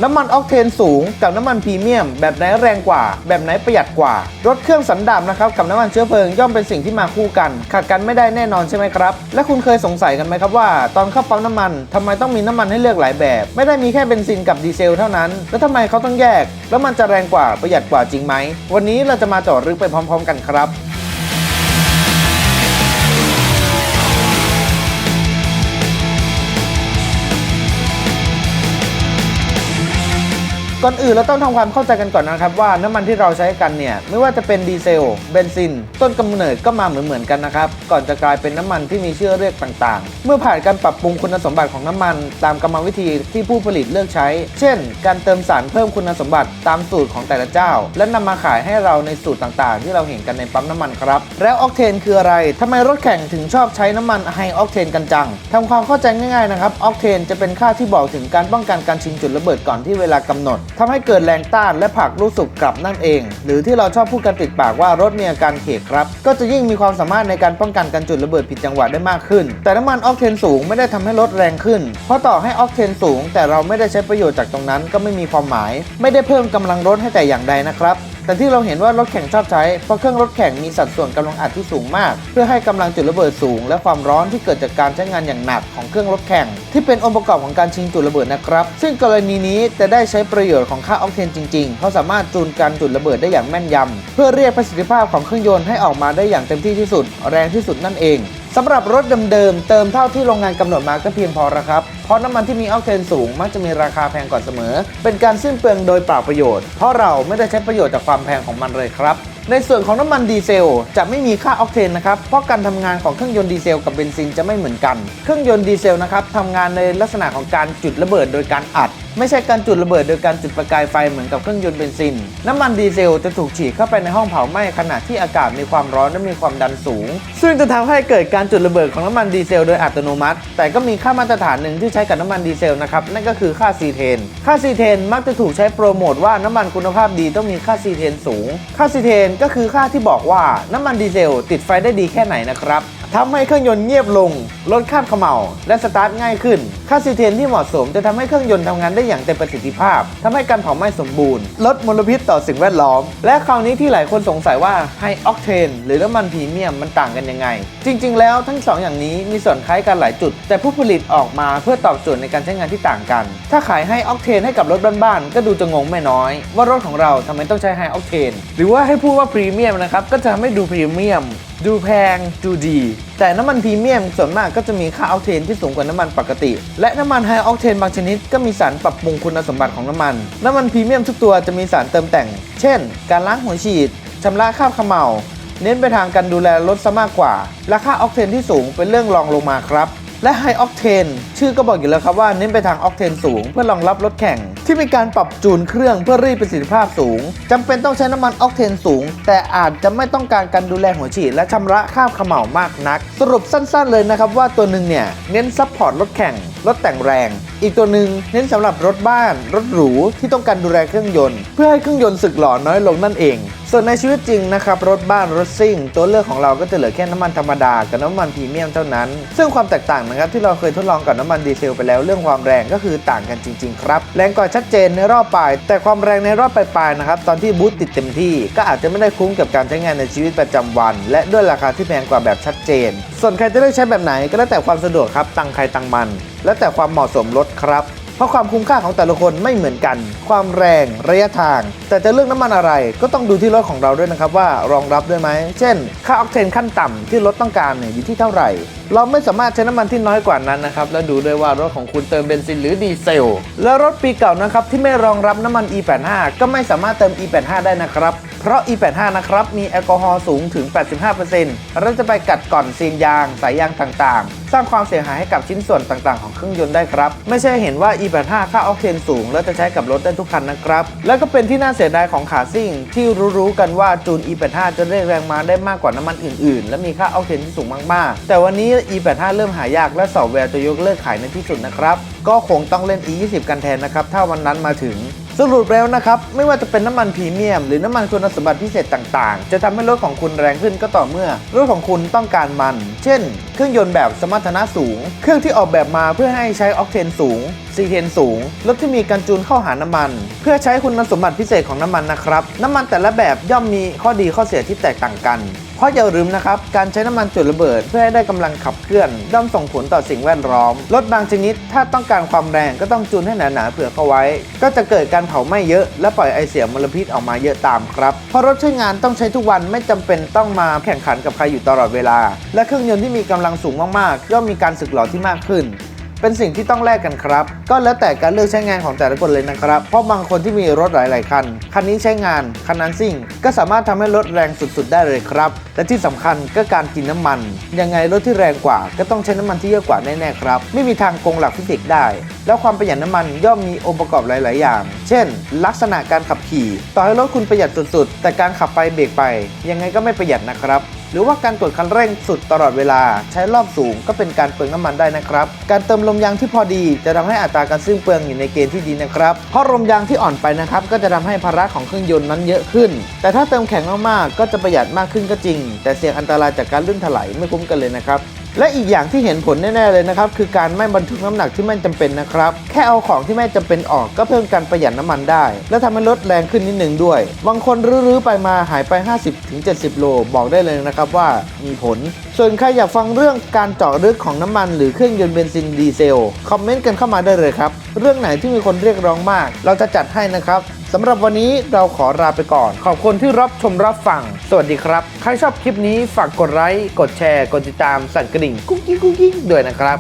น้ำมันออกเทนสูงกับน้ำมันพรีเมียมแบบไหนแรงกว่าแบบไหนประหยัดกว่ารถเครื่องสันดาปนะครับกับน้ำมันเชื้อเพลิงย่อมเป็นสิ่งที่มาคู่กันขัดกันไม่ได้แน่นอนใช่ไหมครับและคุณเคยสงสัยกันไหมครับว่าตอนเข้าปั๊มน้ำมันทำไมต้องมีน้ำมันให้เลือกหลายแบบไม่ได้มีแค่เบนซินกับดีเซลเท่านั้นแล้วทำไมเขาต้องแยกแล้วมันจะแรงกว่าประหยัดกว่าจริงไหมวันนี้เราจะมาเจาะลึกไปพร้อมๆกันครับก่อนอื่นเราต้องทำความเข้าใจกันก่อนนะครับว่าน้ำมันที่เราใช้กันเนี่ยไม่ว่าจะเป็นดีเซลเบนซินต้นกำเนิดก็มาเหมือนกันนะครับก่อนจะกลายเป็นน้ำมันที่มีชื่อเรียกต่างๆเมื่อผ่านการปรับปรุงคุณสมบัติของน้ำมันตามกรรมวิธีที่ผู้ผลิตเลือกใช้เช่นการเติมสารเพิ่มคุณสมบัติตามสูตรของแต่ละเจ้าและนำมาขายให้เราในสูตรต่างๆที่เราเห็นกันในปั๊มน้ำมันครับแล้วออกเทนคืออะไรทำไมรถแข่งถึงชอบใช้น้ำมันไฮออกเทนกันจังทำความเข้าใจง่ายๆนะครับออกเทนจะเป็นค่าที่บอกถึงการป้องกันการชิงจุดระเบิดก่อนที่เวลากำหนดทำให้เกิดแรงต้านและผลักลูกสูบกลับนั่นเองหรือที่เราชอบพูดกันติดปากว่ารถมีอาการเขกครับก็จะยิ่งมีความสามารถในการป้องกันการจุดระเบิดผิดจังหวะได้มากขึ้นแต่น้ำมันออกเทนสูงไม่ได้ทำให้รถแรงขึ้นเพราะต่อให้ออกเทนสูงแต่เราไม่ได้ใช้ประโยชน์จากตรงนั้นก็ไม่มีความหมายไม่ได้เพิ่มกำลังรถให้แต่อย่างใดนะครับแต่ที่เราเห็นว่ารถแข่งชอบใช้เพราะเครื่องรถแข่งมีสัดส่วนกำลังอัดที่สูงมากเพื่อให้กำลังจุดระเบิดสูงและความร้อนที่เกิดจากการใช้งานอย่างหนักของเครื่องรถแข่งที่เป็นองค์ประกอบของการชิงจุดระเบิดนะครับซึ่งกรณีนี้จะได้ใช้ประโยชน์ของค่าออกเทนจริงๆเขาสามารถจูนการจุดระเบิดได้อย่างแม่นยำเพื่อเรียกประสิทธิภาพของเครื่องยนต์ให้ออกมาได้อย่างเต็มที่ที่สุดแรงที่สุดนั่นเองสำหรับรถเดิมๆเติมเท่าที่โรงงานกำหนดมาก็เพียงพอแล้วครับเพราะน้ำมันที่มีออกเทนสูงมักจะมีราคาแพงกว่าเสมอเป็นการสิ้นเปลืองโดยเปล่าประโยชน์เพราะเราไม่ได้ใช้ประโยชน์จากความแพงของมันเลยครับในส่วนของน้ำมันดีเซลจะไม่มีค่าออกเทนนะครับเพราะการทำงานของเครื่องยนต์ดีเซลกับเบนซินจะไม่เหมือนกันเครื่องยนต์ดีเซลนะครับทำงานในลักษณะของการจุดระเบิดโดยการอัดไม่ใช่การจุดระเบิดโดยการจุดประกายไฟเหมือนกับเครื่องยนต์เบนซินน้ำมันดีเซลจะถูกฉีดเข้าไปในห้องเผาไหม้ขณะที่อากาศมีความร้อนและมีความดันสูงซึ่งจะทำให้เกิดการจุดระเบิดของน้ำมันดีเซลโดยอัตโนมัติแต่ก็มีค่ามาตรฐานหนึ่งที่ใช้กับน้ำมันดีเซลนะครับนั่นก็คือค่าซีเทนค่าซีเทนมักจะถูกใช้โปรโมทว่าน้ำมันคุณภาพดีต้องมีค่าซีเทนสูงค่าซีเทนก็คือค่าที่บอกว่าน้ำมันดีเซลติดไฟได้ดีแค่ไหนนะครับทำให้เครื่องยนต์เงียบลงลดคราบเขม่าและสตาร์ทง่ายขึ้นค่าซีเทนที่เหมาะสมจะทำให้เครื่องยนต์ทำงานได้อย่างเต็มประสิทธิภาพทำให้การเผาไหม้สมบูรณ์ลดมลพิษต่อสิ่งแวดล้อมและคราวนี้ที่หลายคนสงสัยว่าไฮออกเทนหรือน้ำมันพรีเมียมมันต่างกันยังไงจริงๆแล้วทั้ง2อย่างนี้มีส่วนคล้ายกันหลายจุดแต่ผู้ผลิตออกมาเพื่อตอบโจทย์ในการใช้งานที่ต่างกันถ้าขายไฮออกเทนให้กับรถบ้านๆก็ดูจะงงไม่น้อยว่ารถของเราทำไมต้องใช้ไฮออกเทนหรือว่าให้พูดว่าพรีเมียมนะครับก็จะทำให้ดูพรีเมียมดูแพงดูดีแต่น้ำมันพรีเมียมส่วนมากก็จะมีค่าออกเทนที่สูงกว่าน้ำมันปกติและน้ำมันไฮออกเทนบางชนิดก็มีสารปรับปรุงคุณสมบัติของน้ำมันพรีเมียมทุกตัวจะมีสารเติมแต่งเช่นการล้างหัวฉีดชำระคราบเขม่าเน้นไปทางการดูแลรถซะมากกว่าและค่าออกเทนที่สูงเป็นเรื่องรองลงมาครับและไฮออกเทนชื่อก็บอกอยู่แล้วครับว่าเน้นไปทางออกเทนสูงเพื่อรองรับรถแข่งที่มีการปรับจูนเครื่องเพื่อรีดประสิทธิภาพสูงจำเป็นต้องใช้น้ำมันออกเทนสูงแต่อาจจะไม่ต้องการการดูแลหัวฉีดและชำระคราบเขม่ามากนักสรุปสั้นๆเลยนะครับว่าตัวหนึ่งเนี่ยเน้นซัพพอร์ตรถแข่งรถแต่งแรงอีกตัวหนึ่งเน้นสำหรับรถบ้านรถหรูที่ต้องการดูแลเครื่องยนต์เพื่อให้เครื่องยนต์สึกหรอน้อยลงนั่นเองส่วนในชีวิตจริงนะครับรถบ้านรถซิ่งตัวเลือกของเราก็จะเหลือแค่น้ำมันธรรมดากับน้ำมันพรีเมียมเท่านั้นซึ่งความแตกต่างนะครับที่เราเคยทดลองกับน้ำมันดีเซลไปแล้วเรื่องความแรงก็คือต่างกันจริงๆครับแรงกว่าชัดเจนในรอบปลายแต่ความแรงในรอบปลายๆนะครับตอนที่บูสต์ติดเต็มที่ก็อาจจะไม่ได้คุ้มกับการใช้งานในชีวิตประจำวันและด้วยราคาที่แพงกว่าแบบชัดเจนส่วนใครจะเลือกใช้แบบไหนก็แล้วแต่ความสะดวกครับตังใครตังมันและแต่ความเหมาะสมรถครับเพราะความคุ้มค่าของแต่ละคนไม่เหมือนกันความแรงระยะทางแต่จะเลือกน้ำมันอะไรก็ต้องดูที่รถของเราด้วยนะครับว่ารองรับด้วยไหมเช่นค่าออกเทนขั้นต่ำที่รถต้องการอยู่ที่เท่าไหร่เราไม่สามารถใช้น้ำมันที่น้อยกว่านั้นนะครับและดูด้วยว่ารถของคุณเติมเบนซินหรือดีเซลและรถปีเก่านะครับที่ไม่รองรับน้ำมัน E85 ก็ไม่สามารถเติม E85 ได้นะครับเพราะ E85 นะครับมีแอลกอฮอล์สูงถึง 85% และจะไปกัดก่อนซีนยางสายยางต่างๆสร้างความเสียหายให้กับชิ้นส่วนต่างๆของเครื่องยนต์ได้ครับไม่ใช่เห็นว่า E85 ค่าออกเทนสูงแล้วจะใช้กับรถได้ทุกคันนะครับและก็เป็นที่น่าเสียดายของขาซิ่งที่รู้ๆกันว่าจูน E85 จะเรียกแรงม้าได้มากกว่าน้ำมันอื่นๆและมีค่าออกเทนที่สูงมากๆแต่วันนี้ E85 เริ่มหายากและซอฟต์แวร์จะยกเลิกขายในที่สุดนะครับก็คงต้องเล่น E20 กันแทนนะครับถ้าวันนั้นมาถึงสรุปแล้วนะครับไม่ว่าจะเป็นน้ำมันพรีเมียมหรือน้ำมันคุณสมบัติพิเศษต่างๆจะทำให้รถของคุณแรงขึ้นก็ต่อเมื่อรถของคุณต้องการมันเช่นเค เครื่องยนต์แบบสมรรถนะสูงเครื่องที่ออกแบบมาเพื่อให้ใช้ออกเทนสูงซีเทนสูงรถที่มีการจูนเข้าหาน้ำมันเพื่อใช้คุณสมบัติพิเศษของน้ำมันนะครับน้ำมันแต่ละแบบย่อมมีข้อดีข้อเสียที่แตกต่างกันเพราะอย่าลืมนะครับการใช้น้ำมันจุดระเบิดเพื่อให้ได้กำลังขับเคลื่อนย่อมส่งผลต่อสิ่งแวดล้อมรถบางชนิดถ้าต้องการความแรงก็ต้องจูนให้หนาๆเผื่อเข้าไว้ก็จะเกิดการเผาไหม้เยอะและปล่อยไอเสียมลพิษออกมาเยอะตามครับเพราะรถใช้งานต้องใช้ทุกวันไม่จำเป็นต้องมาแข่งขันกับใครอยู่ตลอดเวลาและเครื่องยนต์ที่มีกำลังสูงมากๆย่อมมีการสึกหรอที่มากขึ้นเป็นสิ่งที่ต้องแลกกันครับก็แล้วแต่การเลือกใช้งานของแต่ละคนเลยนะครับเพราะบางคนที่มีรถหลายๆคันนี้ใช้งานคันนั้นซิ่งก็สามารถทำให้รถแรงสุดๆได้เลยครับและที่สำคัญก็การกินน้ำมันยังไงรถที่แรงกว่าก็ต้องใช้น้ำมันที่เยอะกว่าแน่ๆครับไม่มีทางโกงหลักฟิสิกส์ได้แล้วความประหยัดน้ำมันย่อมมีองค์ประกอบหลายๆอย่างเช่นลักษณะการขับขี่ต่อให้รถคุณประหยัดสุดๆแต่การขับไปเบรกไปยังไงก็ไม่ประหยัดนะครับหรือว่าการกดคันเร่งสุดตลอดเวลาใช้รอบสูงก็เป็นการเปลืองน้ำมันได้นะครับการเติมลมยางที่พอดีจะทำให้อัตราการสิ้นเปลืองอยู่ในเกณฑ์ที่ดีนะครับเพราะลมยางที่อ่อนไปนะครับก็จะทำให้ภาระของเครื่องยนต์นั้นเยอะขึ้นแต่ถ้าเติมแข็งมากๆก็จะประหยัดมากขึ้นก็จริงแต่เสี่ยงอันตรายจากการลื่นถลายไม่คุ้มกันเลยนะครับและอีกอย่างที่เห็นผลแน่ๆเลยนะครับคือการไม่บรรทุกน้ำหนักที่ไม่จำเป็นนะครับแค่เอาของที่ไม่จำเป็นออกก็เพิ่มการประหยัดน้ำมันได้และทำให้รถแรงขึ้นนิดนึงด้วยบางคนรื้อๆไปมาหายไป 50-70 โลบอกได้เลยนะครับว่ามีผลส่วนใครอยากฟังเรื่องการเจาะลึกของน้ำมันหรือเครื่องยนต์เบนซินดีเซลคอมเมนต์กันเข้ามาได้เลยครับเรื่องไหนที่มีคนเรียกร้องมากเราจะจัดให้นะครับสำหรับวันนี้เราขอลาไปก่อนขอบคุณที่รับชมรับฟังสวัสดีครับใครชอบคลิปนี้ฝากกดไลค์กดแชร์กดติดตามสั่นกระดิ่งกุ๊กกิ๊กด้วยนะครับ